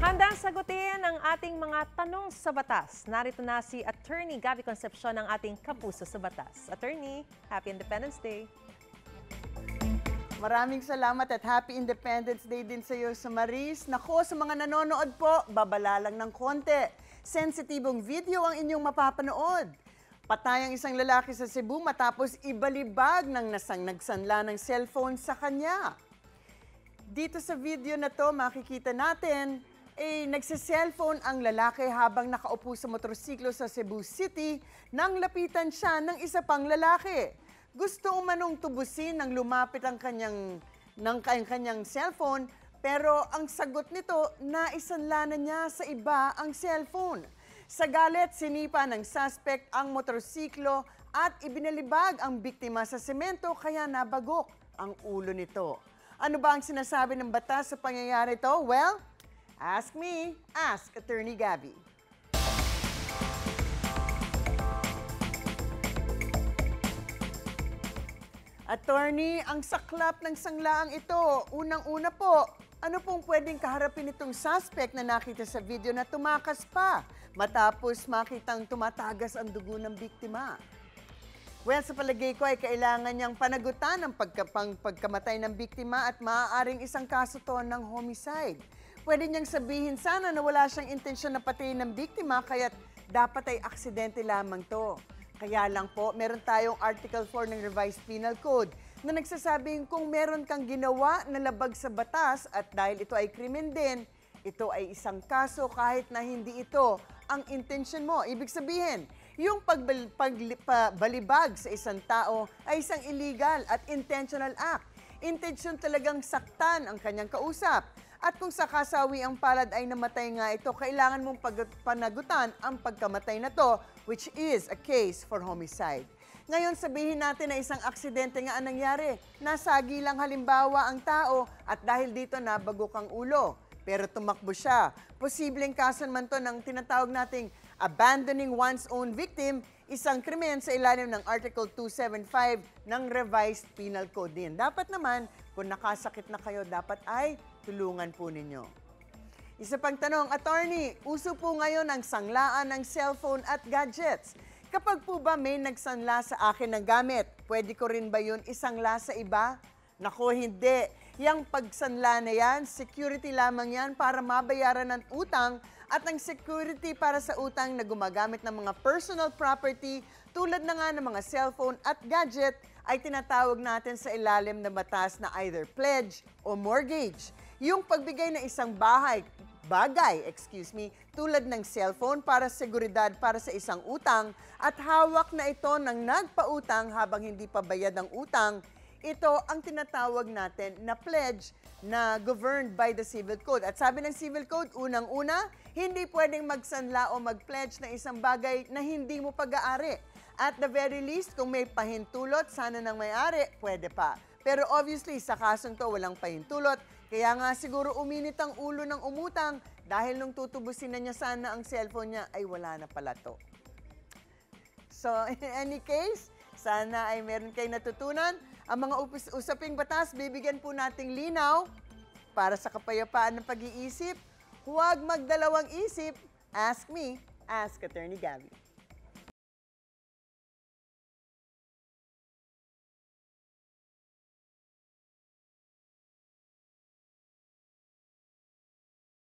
Handang sagutin ang ating mga tanong sa batas. Narito na si Attorney Gabby Concepcion ng ating kapuso sa batas. Attorney, Happy Independence Day. Maraming salamat at Happy Independence Day din sa iyo, Samaris. Nako, sa mga nanonood po, babala lang ng konti. Sensitibong video ang inyong mapapanood. Patay ang isang lalaki sa Cebu matapos ibalibag ng nagsanla ng cellphone sa kanya. Dito sa video na to, makikita natin, nagsiselfone ang lalaki habang nakaupo sa motorsiklo sa Cebu City nang lapitan siya ng isa pang lalaki. Gusto umanong tubusin nang lumapit ang kanyang cellphone, pero ang sagot nito, naisanla na niya sa iba ang cellphone. Sa galit, sinipa ng suspect ang motorsiklo at ibinalibag ang biktima sa semento kaya nabagok ang ulo nito. Ano ba ang sinasabi ng batas sa pangyayari ito? Well, ask me, ask Attorney Gabby. Attorney, ang saklap ng sanglaang ito. Unang-una po, ano pong pwedeng kaharapin itong suspect na nakita sa video na tumakas pa matapos makitang tumatagas ang dugo ng biktima? Well, sa palagay ko ay kailangan niyang panagutan ang pagkamatay ng biktima at maaaring isang kaso to ng homicide. Pwede niyang sabihin sana na wala siyang intensyon na patayin ng biktima kaya't dapat ay aksidente lamang to. Kaya lang po, meron tayong Article 4 ng Revised Penal Code na nagsasabing kung meron kang ginawa na labag sa batas at dahil ito ay krimen din, ito ay isang kaso kahit na hindi ito ang intensyon mo. Ibig sabihin, yung pagbalibag sa isang tao ay isang illegal at intentional act. Intensyon talagang saktan ang kanyang kausap. At kung sa kasawi ang palad ay namatay nga ito, kailangan mong panagutan ang pagkamatay na to, which is a case for homicide. Ngayon, sabihin natin na isang aksidente nga ang nangyari. Nasagi lang halimbawa ang tao at dahil dito nabagok ang ulo. Pero tumakbo siya. Posibleng kaso naman to ng tinatawag nating abandoning one's own victim, isang krimen sa ilalim ng Article 275 ng Revised Penal Code din. Dapat naman, kung nakasakit na kayo, dapat ay tulungan po ninyo. Isa pang tanong, Attorney, uso po ngayon ang sanglaan ng cellphone at gadgets. Kapag po ba may nagsanla sa akin ng gamit, pwede ko rin ba yun isangla sa iba? Nako, hindi. Yang pagsanla na yan, security lamang yan para mabayaran ng utang at ang security para sa utang na gumagamit ng mga personal property tulad na nga ng mga cellphone at gadget ay tinatawag natin sa ilalim ng batas na either pledge o mortgage. Yung pagbigay ng isang bagay, tulad ng cellphone para seguridad para sa isang utang at hawak na ito ng nagpautang habang hindi pa bayad ang utang, ito ang tinatawag natin na pledge na governed by the Civil Code. At sabi ng Civil Code, unang-una, hindi pwedeng magsanla o mag-pledge ng isang bagay na hindi mo pag-aari. At the very least, kung may pahintulot, sana ng may-ari, pwede pa. Pero obviously, sa kasong to, walang pahintulot. Kaya nga siguro uminit ang ulo ng umutang dahil nung tutubusin na niya sana ang cellphone niya, ay wala na pala to. So, in any case, sana ay meron kayo natutunan. Ang mga usaping batas, bibigyan po nating linaw para sa kapayapaan ng pag-iisip. Huwag magdalawang isip. Ask me, ask Attorney Gabby.